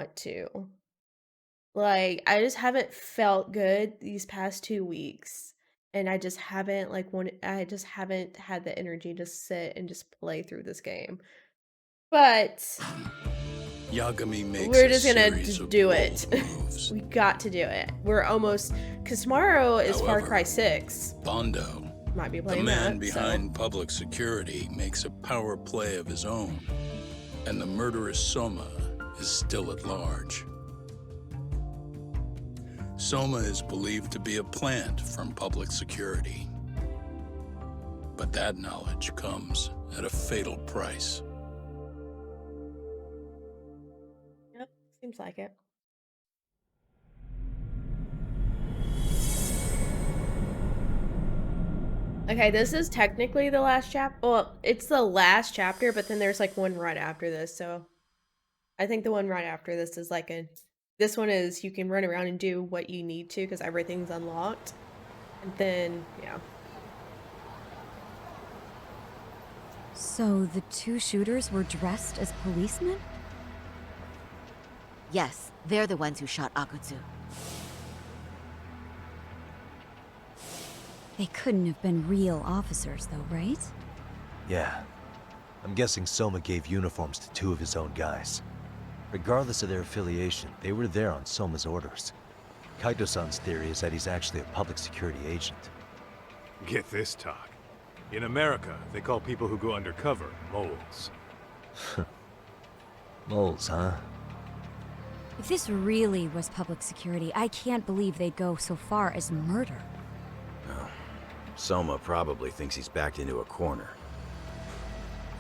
want to. Like, I just haven't felt good these past 2 weeks, and I just haven't, I just haven't had the energy to sit and just play through this game. But Yagami makes we're a just gonna series of do it. bold moves. We got to do it. We're almost, cause tomorrow is Far Cry However, 6. Bondo, Might be the playing man that, so behind public security, makes a power play of his own, and the murderous Soma is still at large. Soma is believed to be a plant from public security. But that knowledge comes at a fatal price. yep, seems like it. Okay, this is technically the last chapter. Well, it's the last chapter, but then there's like one right after this. So I think the one right after this is like a. This one is you can run around and do what you need to because everything's unlocked. And then, yeah. So the two shooters were dressed as policemen? Yes, they're the ones who shot Akutsu. They couldn't have been real officers, though, right? Yeah. I'm guessing Soma gave uniforms to two of his own guys. Regardless of their affiliation, they were there on Soma's orders. Kaito-san's theory is that he's actually a public security agent. Get this, talk. In America, they call people who go undercover moles. Moles, huh? If this really was public security, I can't believe they'd go so far as murder. Soma probably thinks he's backed into a corner.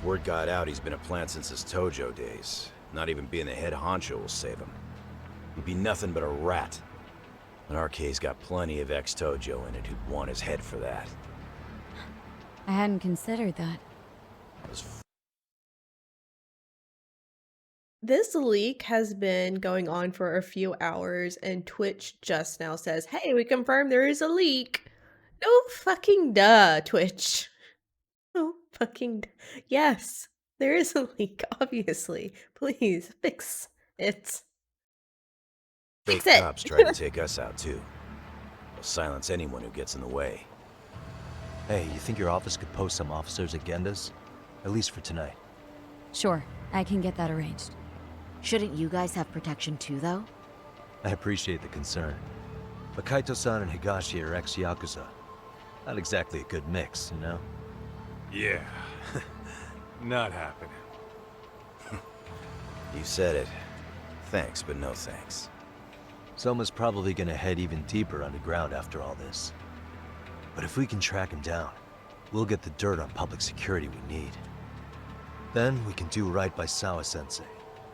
Word got out he's been a plant since his Tojo days. Not even being the head honcho will save him. He'd be nothing but a rat. But RK's got plenty of ex-Tojo in it who'd want his head for that. I hadn't considered that. This leak has been going on for a few hours, and Twitch just now says, "Hey, we confirmed there is a leak." No fucking duh, Twitch. No fucking yes, there is a leak, obviously. Please fix it. Fake Fix it. cops try to take us out too. They'll silence anyone who gets in the way. Hey, you think your office could post some officers' agendas? At least for tonight. Sure, I can get that arranged. Shouldn't you guys have protection too, though? I appreciate the concern. But Kaito-san and Higashi are ex-Yakuza. Not exactly a good mix, you know? Yeah. Not happening. You said it. Thanks, but no thanks. Soma's probably gonna head even deeper underground after all this. But if we can track him down, we'll get the dirt on public security we need. Then we can do right by Sawa-sensei,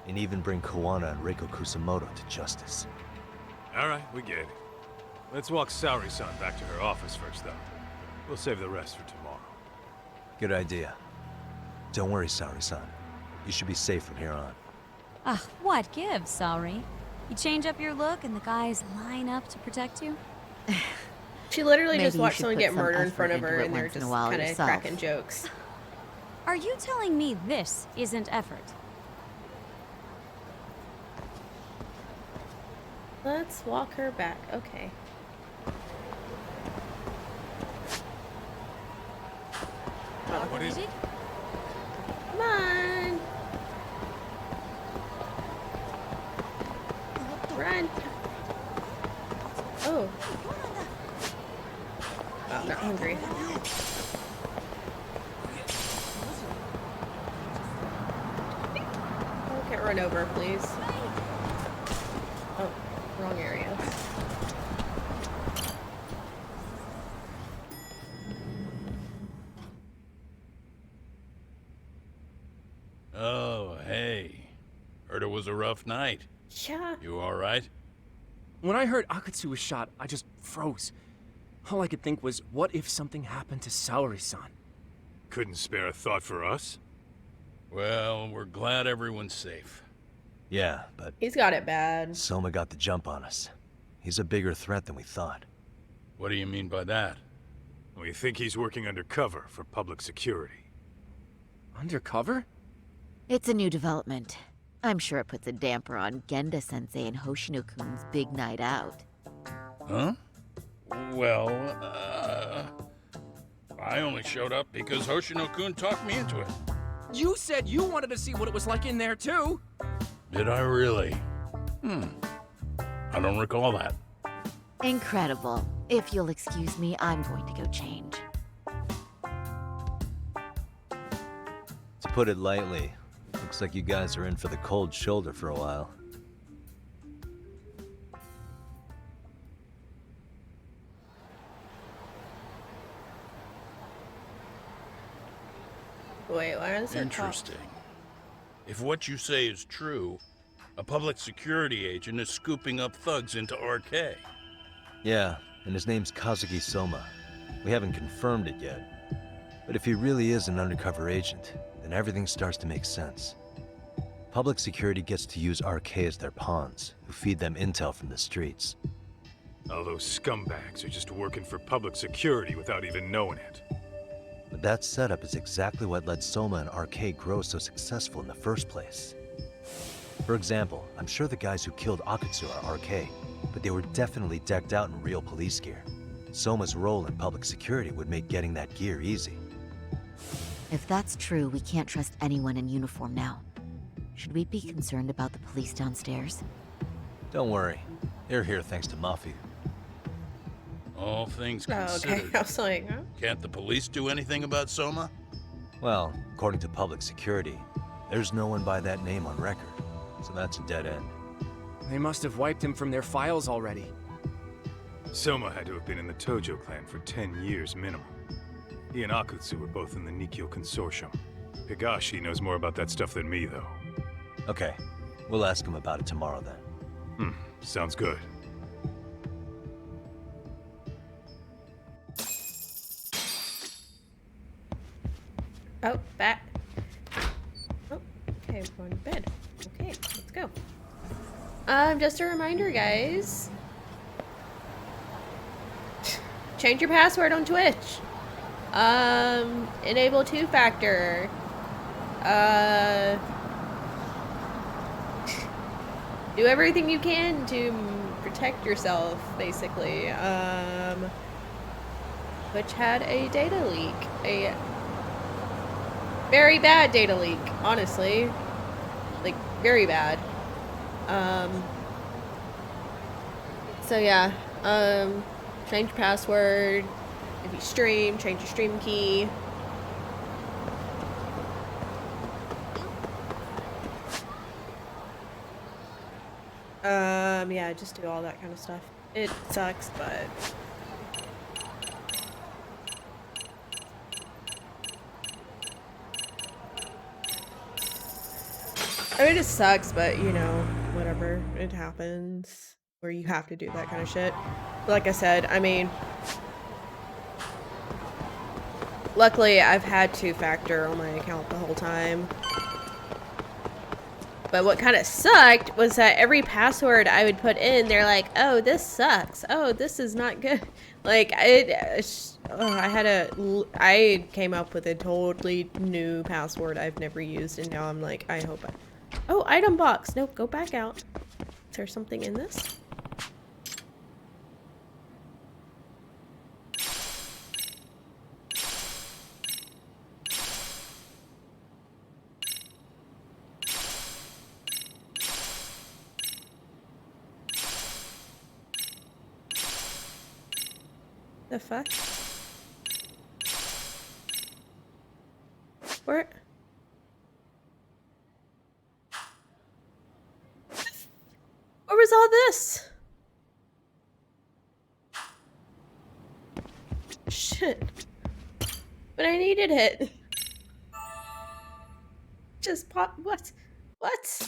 and even bring Kawana and Reiko Kusamoto to justice. Alright, we get it. Let's walk Saori-san back to her office first, though. We'll save the rest for tomorrow. Good idea. Don't worry, Saori-san. You should be safe from here on. Ah, what gives, sorry? You change up your look and the guys line up to protect you? She literally Maybe just you watched should someone put get some murdered in effort front of into her, it and they're once in a just while kind of yourself. cracking jokes. Are you telling me this isn't effort? Let's walk her back. Okay. What is it? Come on. Run. Oh. Oh, I'm not hungry. Oh, get run over, please. Oh, wrong area. Oh, hey. Heard it was a rough night. Yeah. You all right? When I heard Akutsu was shot, I just froze. All I could think was, what if something happened to Saori-san? Couldn't spare a thought for us? Well, we're glad everyone's safe. Yeah, but He's got it bad. Soma got the jump on us. He's a bigger threat than we thought. What do you mean by that? We think he's working undercover for public security. Undercover? It's a new development. I'm sure it puts a damper on Genda-sensei and Hoshino-kun's big night out. Huh? Well, I only showed up because Hoshino-kun talked me into it. You said you wanted to see what it was like in there, too! Did I really? I don't recall that. Incredible. If you'll excuse me, I'm going to go change. To put it lightly, looks like you guys are in for the cold shoulder for a while. Wait, why is it Interesting. If what you say is true, a public security agent is scooping up thugs into RK. Yeah, and his name's Kazuki Soma. We haven't confirmed it yet. But if he really is an undercover agent, then everything starts to make sense. Public security gets to use RK as their pawns, who feed them intel from the streets. All those scumbags are just working for public security without even knowing it. But that setup is exactly what let Soma and RK grow so successful in the first place. For example, I'm sure the guys who killed Akutsu are RK, but they were definitely decked out in real police gear. Soma's role in public security would make getting that gear easy. If that's true, we can't trust anyone in uniform now. Should we be concerned about the police downstairs? Don't worry, they're here thanks to Mafu. All things Oh, okay. considered, I was like, huh? can't the police do anything about Soma? Well, according to public security, there's no one by that name on record, so that's a dead end. They must have wiped him from their files already. Soma had to have been in the Tojo clan for 10 years minimum. He and Akutsu were both in the Nikyo Consortium. Higashi knows more about that stuff than me, though. Okay, we'll ask him about it tomorrow then. Sounds good. Oh, back. Oh, okay, we're going to bed. Okay, let's go. Just a reminder, guys. Change your password on Twitch. Enable two-factor. Do everything you can to protect yourself, basically. Twitch had a data leak. A very bad data leak, honestly. Like, very bad. So yeah, change your password. If you stream, change your stream key. Yeah, just do all that kind of stuff. It sucks, but I mean, it sucks, but you know, whatever. It happens where you have to do that kind of shit. Like I said, I mean, luckily I've had two-factor on my account the whole time. But what kind of sucked was that every password I would put in, they're like, oh, this sucks. Oh, this is not good. Like, I came up with a totally new password I've never used, and now I'm like, I hope oh, item box. Nope, go back out. Is there something in this? The fuck? Where? Where was all this? Shit. But I needed it. Just pop. What? What?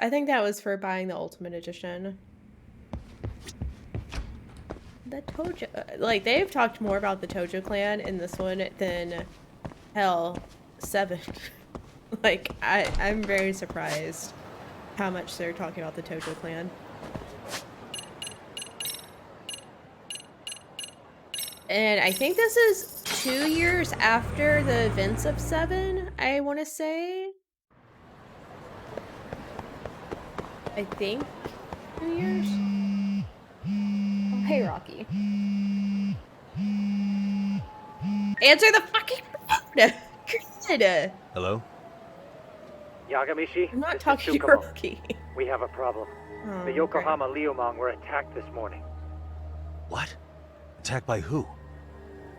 I think that was for buying the Ultimate Edition. The Tojo, like, they've talked more about the Tojo clan in this one than hell 7. Like, I'm very surprised how much they're talking about the Tojo clan. And I think this is 2 years after the events of 7, I want to say. I think 2 years. Oh, hey, Rocky. Answer the fucking phone! God. Hello? Yagamishi, I'm not this is talking to Tsukumo. Rocky. We have a problem. Oh, The Yokohama Liumang were attacked this morning. What? Attacked by who?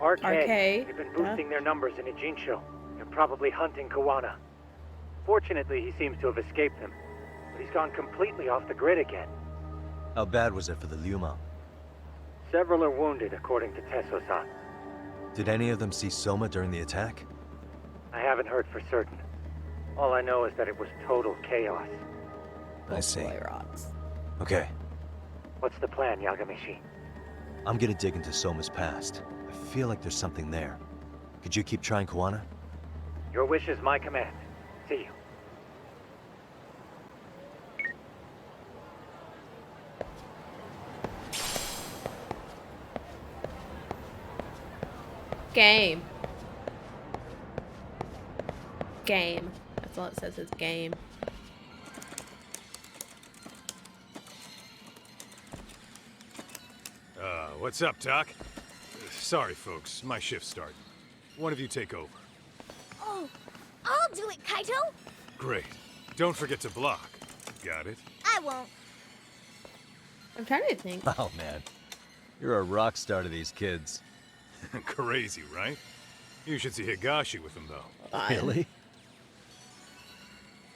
RK. RK, They've been yeah. boosting their numbers in Ijinsho. They're probably hunting Kawana. Fortunately, he seems to have escaped them, but he's gone completely off the grid again. How bad was it for the Liumang? Several are wounded, according to Tesso-san. Did any of them see Soma during the attack? I haven't heard for certain. All I know is that it was total chaos. I see. Boy rots. Okay, What's the plan, Yagamishi? I'm gonna dig into Soma's past. I feel like there's something there. Could you keep trying Kawana? Your wish is my command. See you. Game. Game. That's all it says is game. What's up, Doc? Sorry, folks. My shift's starting. One of you take over. Oh, I'll do it, Kaito. Great. Don't forget to block. Got it? I won't. I'm trying to think. Oh man, you're a rock star to these kids. Crazy, right? You should see Higashi with them, though. Really?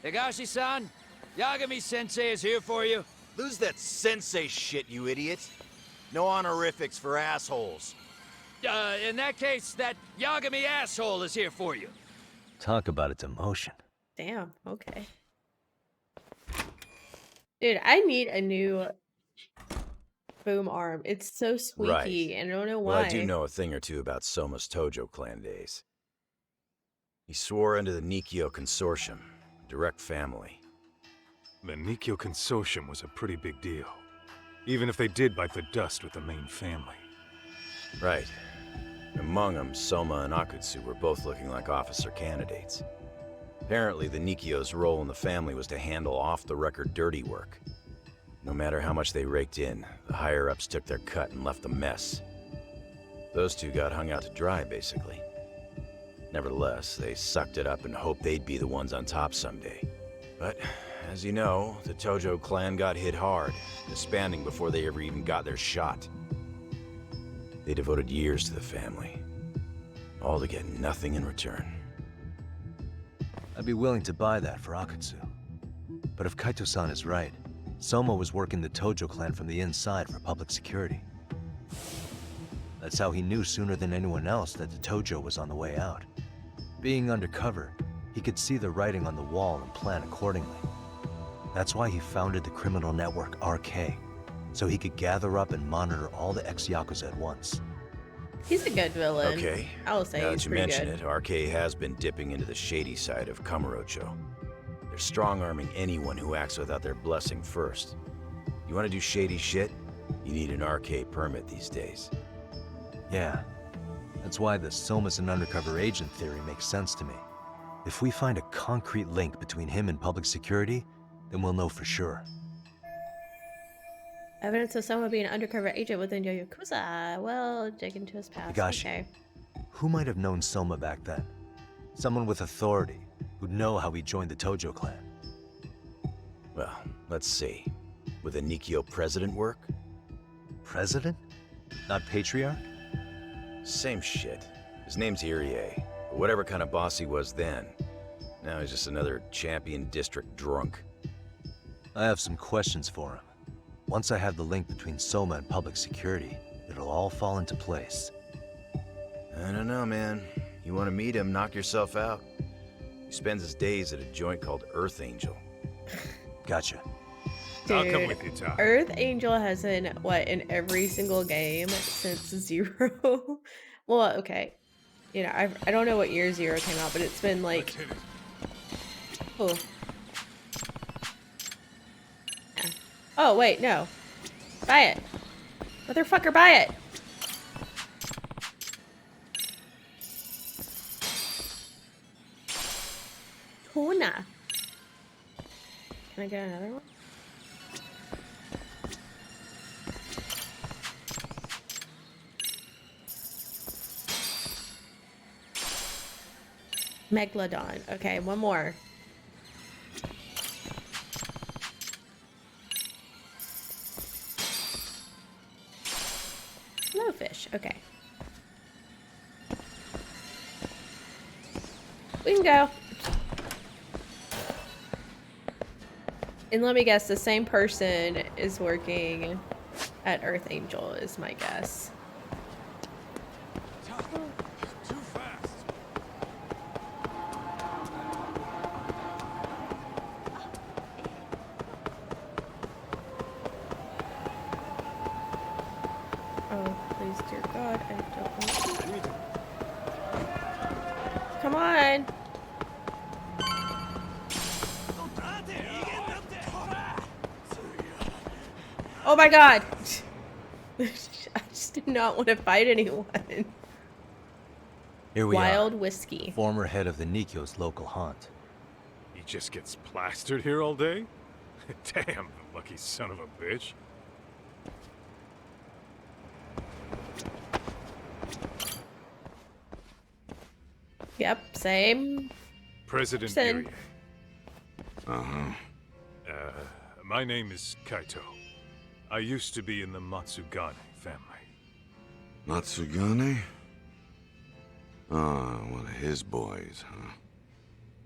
Higashi-san, Yagami-sensei is here for you. Lose that sensei shit, you idiot. No honorifics for assholes. In that case, that Yagami asshole is here for you. Talk about a demotion. Damn, okay. Dude, I need a new boom arm. It's so squeaky, Right. and I don't know why. Well, I do know a thing or two about Soma's Tojo clan days. He swore into the Nikyo Consortium, direct family. The Nikyo Consortium was a pretty big deal. Even if they did bite the dust with the main family. Right. Among them, Soma and Akutsu were both looking like officer candidates. Apparently, the Nikyo's role in the family was to handle off-the-record dirty work. No matter how much they raked in, the higher-ups took their cut and left a mess. Those two got hung out to dry, basically. Nevertheless, they sucked it up and hoped they'd be the ones on top someday. But, as you know, the Tojo clan got hit hard, disbanding before they ever even got their shot. They devoted years to the family, all to get nothing in return. I'd be willing to buy that for Akutsu. But if Kaito-san is right, Soma was working the Tojo clan from the inside for public security. That's how he knew sooner than anyone else that the Tojo was on the way out. Being undercover, he could see the writing on the wall and plan accordingly. That's why he founded the criminal network RK, so he could gather up and monitor all the ex-Yakuza at once. He's a good villain. Okay, I will say now he's that you pretty mention good. it, RK has been dipping into the shady side of Kamurocho. They're strong-arming anyone who acts without their blessing first. You want to do shady shit? You need an RK permit these days. Yeah, that's why the Soma's an undercover agent theory makes sense to me. If we find a concrete link between him and public security, then we'll know for sure. Evidence of someone being an undercover agent within the Yakuza. Well, dig into his past. Higashi. Okay. Who might have known Soma back then? Someone with authority, who'd know how he joined the Tojo clan. Well, let's see. Would the Nikyo president work? President? Not patriarch? Same shit. His name's Irie, but whatever kind of boss he was then, now he's just another champion district drunk. I have some questions for him. Once I have the link between Soma and public security, it'll all fall into place. I don't know, man. You want to meet him, knock yourself out. He spends his days at a joint called Earth Angel. Gotcha. I'll come Dude, with you, Doc. Earth Angel has been, what, in every single game since 0? Well, okay. You know, I don't know what year 0 came out, but it's been like... Let's hit it. Oh. Yeah. Oh, wait, no. Buy it. Motherfucker, buy it. Can I get another one? Megalodon. Okay, one more. Blowfish. Okay. We can go. And let me guess, the same person is working at Earth Angel is my guess. Too fast. Oh, please, dear God, I don't want to. Come on. Oh my God. I just do not want to fight anyone. Here we Wild are. whiskey. Former head of the Nikyo's local haunt. He just gets plastered here all day? Damn, the lucky son of a bitch. Yep, same. President Person. Irie. My name is Kaito. I used to be in the Matsugane family. Matsugane? Ah, one of his boys, huh?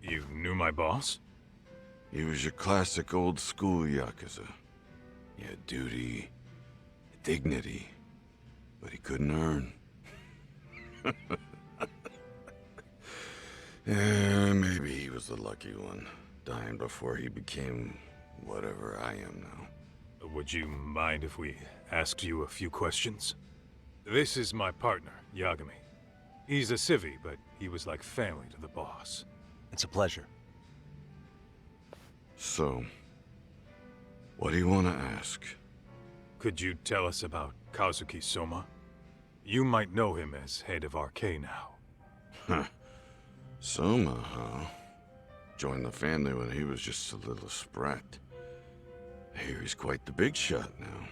You knew my boss? He was your classic old school Yakuza. He had duty, dignity, but he couldn't earn. Yeah, maybe he was the lucky one, dying before he became whatever I am now. Would you mind if we asked you a few questions? This is my partner, Yagami. He's a civvy, but he was like family to the boss. It's a pleasure. So, what do you want to ask? Could you tell us about Kazuki Soma? You might know him as head of RK now. Huh. Soma, huh? Joined the family when he was just a little sprat. I hear he's quite the big shot now.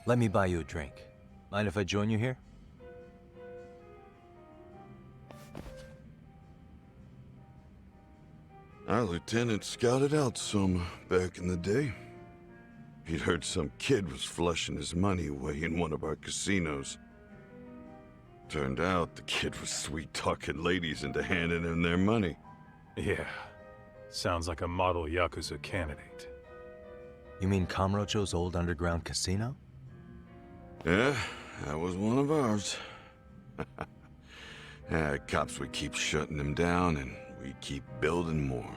Let me buy you a drink. Mind if I join you here? Our lieutenant scouted out Soma back in the day. He'd heard some kid was flushing his money away in one of our casinos. Turned out the kid was sweet-talking ladies into handing him their money. Yeah. Sounds like a model Yakuza candidate. You mean Kamurocho's old underground casino? Yeah, that was one of ours. Cops would keep shutting them down, and we keep building more.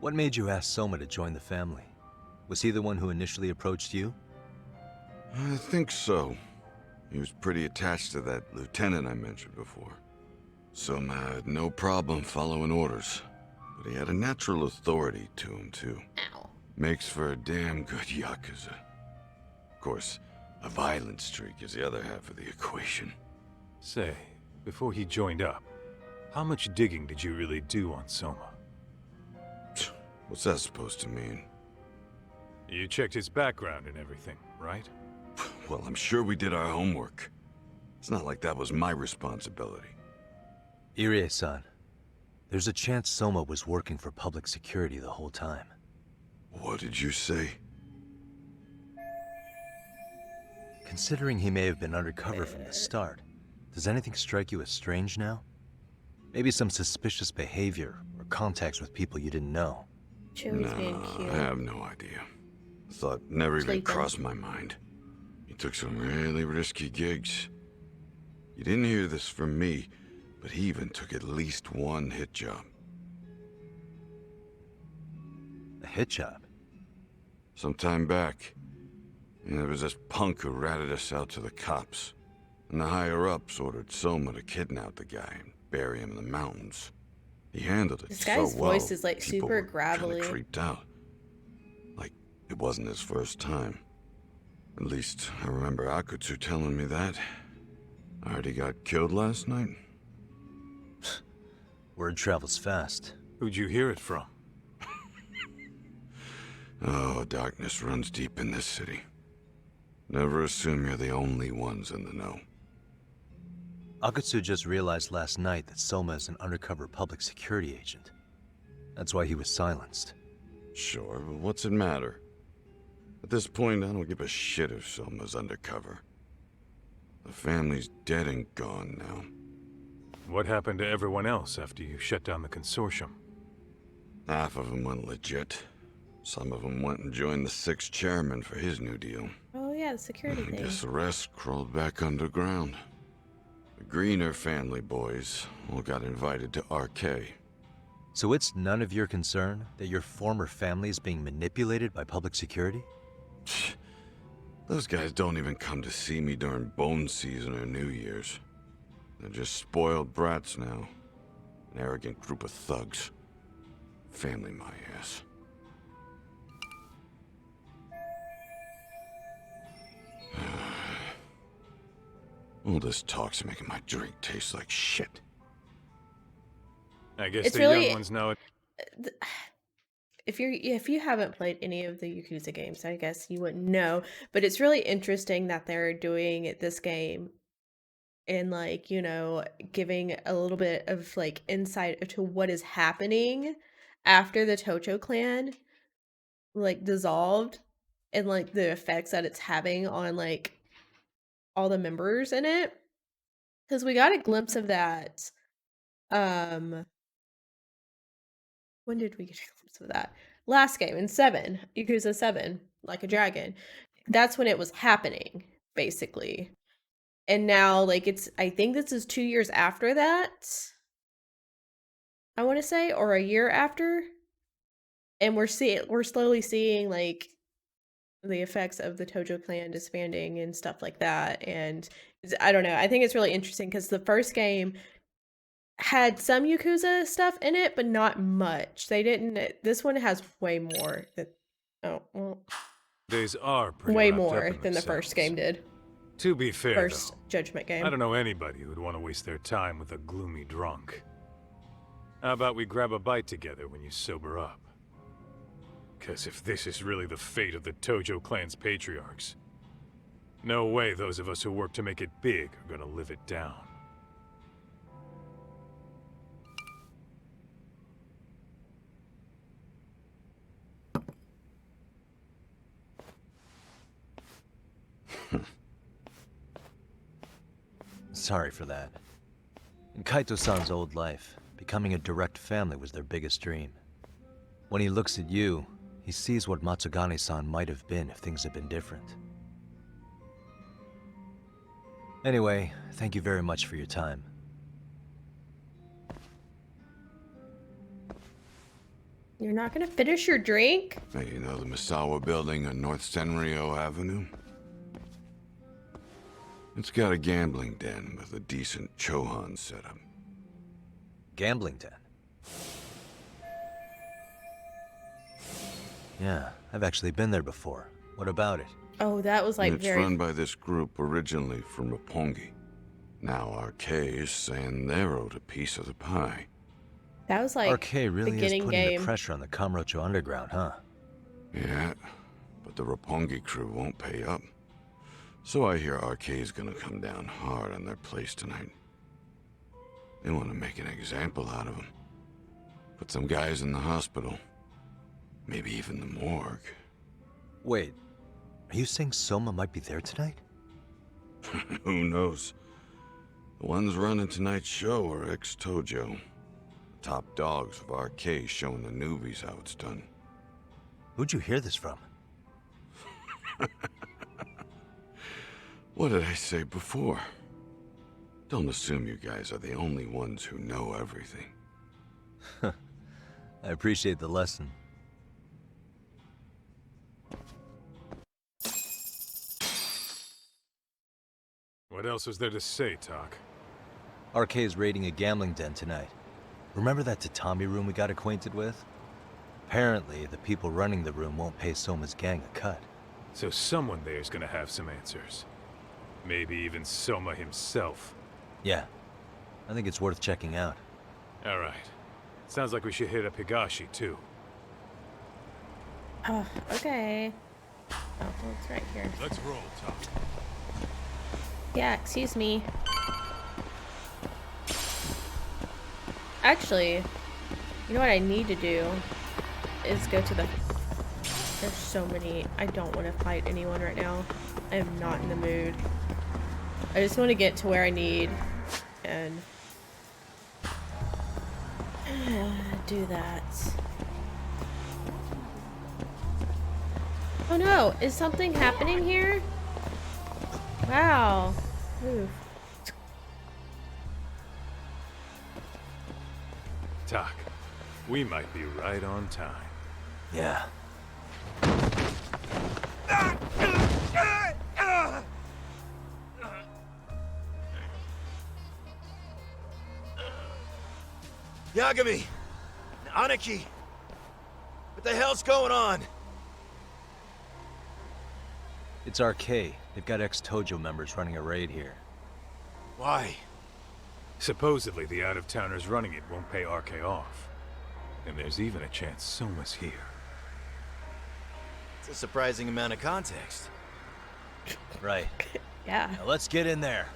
What made you ask Soma to join the family? Was he the one who initially approached you? I think so. He was pretty attached to that lieutenant I mentioned before. Soma had no problem following orders, but he had a natural authority to him, too. Ow. Makes for a damn good Yakuza. Of course, a violent streak is the other half of the equation. Say, before he joined up, how much digging did you really do on Soma? What's that supposed to mean? You checked his background and everything, right? Well, I'm sure we did our homework. It's not like that was my responsibility. Irie-san, there's a chance Soma was working for public security the whole time. What did you say? Considering he may have been undercover from the start, does anything strike you as strange now? Maybe some suspicious behavior or contacts with people you didn't know. Chewy's being cute. I have no idea. Thought never even Sleeping. crossed my mind. He took some really risky gigs. You didn't hear this from me, but he even took at least one hit job. A hit job? Some time back, there was this punk who ratted us out to the cops. And the higher-ups ordered Soma to kidnap the guy and bury him in the mountains. He handled it This so guy's well, voice is like people super were gravelly. kinda creeped out. Like, it wasn't his first time. At least, I remember Akutsu telling me that. I heard he got killed last night. Word travels fast. Who'd you hear it from? Oh, darkness runs deep in this city. Never assume you're the only ones in the know. Akutsu just realized last night that Soma is an undercover public security agent. That's why he was silenced. Sure, but what's it matter? At this point, I don't give a shit if Soma's undercover. The family's dead and gone now. What happened to everyone else after you shut down the consortium? Half of them went legit. Some of them went and joined the 6th chairman for his new deal. Oh yeah, the security I thing. guess the rest crawled back underground. The Greener family boys all got invited to RK. So it's none of your concern that your former family is being manipulated by public security? Those guys don't even come to see me during bone season or New Year's. They're just spoiled brats now. An arrogant group of thugs. Family my ass. All this talk's making my drink taste like shit. I guess It's the really- young ones know. If you haven't played any of the Yakuza games, I guess you wouldn't know. But it's really interesting that they're doing this game and like, you know, giving a little bit of like insight into what is happening after the Tojo clan like dissolved and like the effects that it's having on like all the members in it. Because we got a glimpse of that. When did we get a glimpse of that? Last game in 7, Yakuza 7, Like a Dragon. That's when it was happening, basically. And now, like, I think this is 2 years after that. I want to say, or a year after. And we're slowly seeing, like, the effects of the Tojo clan disbanding and stuff like that. And I don't know. I think it's really interesting because the first game had some Yakuza stuff in it, but not much. They didn't. This one has way more. Days are pretty Way wrapped up more in than the themselves. first game did. To be fair, First though, Judgment game. I don't know anybody who would want to waste their time with a gloomy drunk. How about we grab a bite together when you sober up? Because if this is really the fate of the Tojo clan's patriarchs, no way those of us who work to make it big are gonna live it down. Sorry for that. In Kaito-san's old life, becoming a direct family was their biggest dream. When he looks at you, he sees what Matsugane-san might have been if things had been different. Anyway, thank you very much for your time. You're not gonna finish your drink? Hey, you know the Misawa building on North Senryo Avenue? It's got a gambling den with a decent Chohan setup. Gambling den? Yeah, I've actually been there before. What about it? Oh, that was like It's very. run by this group originally from Roppongi. Now RK is saying they're owed a piece of the pie. That was like RK really is beginning putting game. the pressure on the Kamurocho Underground, huh? Yeah, but the Roppongi crew won't pay up. So I hear RK is gonna come down hard on their place tonight. They want to make an example out of them. Put some guys in the hospital. Maybe even the morgue. Wait, are you saying Soma might be there tonight? Who knows? The ones running tonight's show are ex-Tojo. Top dogs of RK showing the newbies how it's done. Who'd you hear this from? What did I say before? Don't assume you guys are the only ones who know everything. I appreciate the lesson. What else is there to say, Talk? RK is raiding a gambling den tonight. Remember that tatami room we got acquainted with? Apparently, the people running the room won't pay Soma's gang a cut. So someone there's gonna have some answers. Maybe even Soma himself. Yeah, I think it's worth checking out. All right. Sounds like we should hit up Higashi, too. Oh, okay. Oh, well, it's right here. Let's roll, Tom. Yeah, excuse me. Actually, you know what I need to do is go to the... There's so many... I don't want to fight anyone right now. I am not in the mood. I just want to get to where I need and do that. Oh no, is something happening here? Wow. Oof. Tak, we might be right on time. Yeah. Yagami! Aniki! What the hell's going on? It's RK. They've got ex-Tojo members running a raid here. Why? Supposedly, the out-of-towners running it won't pay RK off. And there's even a chance Soma's here. It's a surprising amount of context. Right. Yeah. Now let's get in there.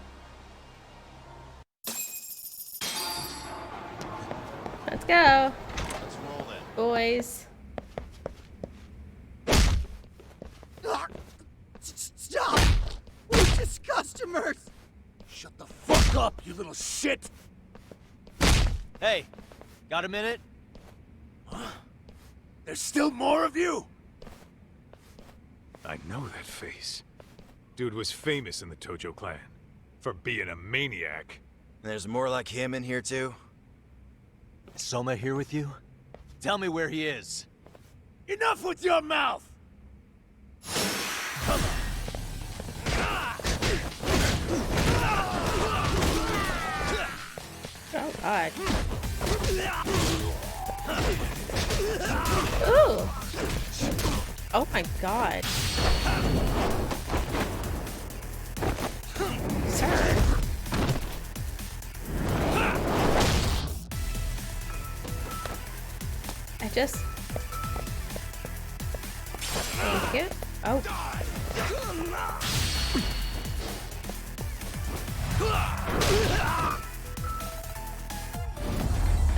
Let's go. Let's roll then. Boys. Stop! We're just customers! Shut the fuck up, you little shit! Hey, got a minute? Huh? There's still more of you? I know that face. Dude was famous in the Tojo clan. For being a maniac. There's more like him in here too? Is Soma here with you? Tell me where he is. Enough with your mouth! Come on. Oh god. Ooh. Oh my god. Sir. I just... Thank you. Oh.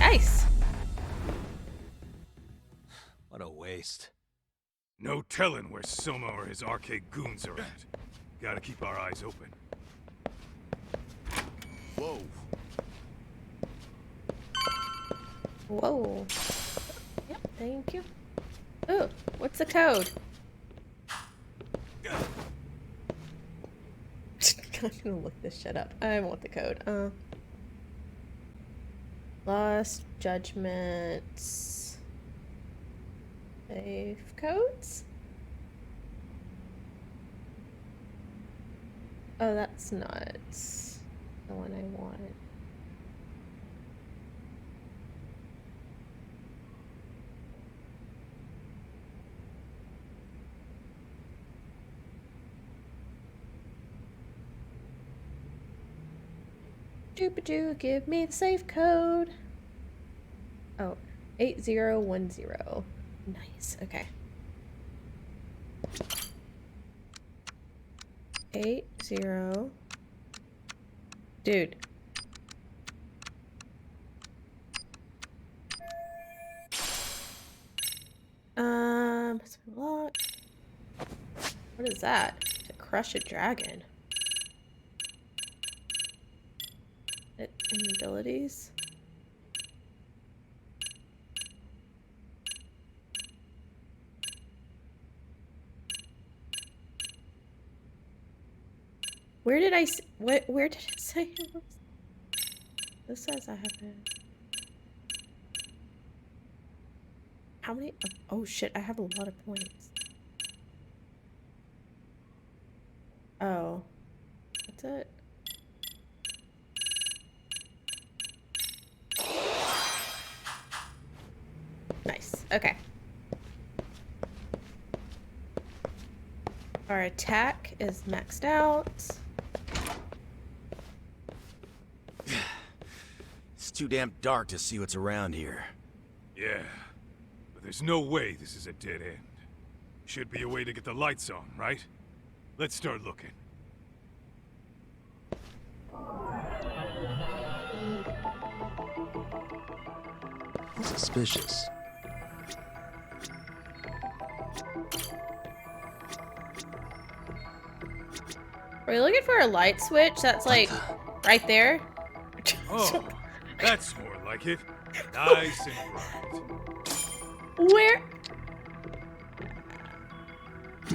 Nice. What a waste. No telling where Soma or his arcade goons are at. Gotta keep our eyes open. Whoa. Whoa. Yep, thank you. Ooh, what's the code? I'm gonna look this shit up. I want the code. Lost judgments. Save codes? Oh, that's not the one I want. Doop-a-doo, give me the safe code. Oh, 8010. Nice, okay. 80. Dude. Lock. What is that? To crush a dragon. Abilities. Where did I where did it say it was? This says I have it. How many? Oh shit, I have a lot of points. Oh. That's it. Nice. Okay. Our attack is maxed out. It's too damn dark to see what's around here. Yeah, but there's no way this is a dead end. Should be a way to get the lights on, right? Let's start looking. Suspicious. Are we looking for a light switch that's like right there? Oh, that's more like it. Nice and bright. Where?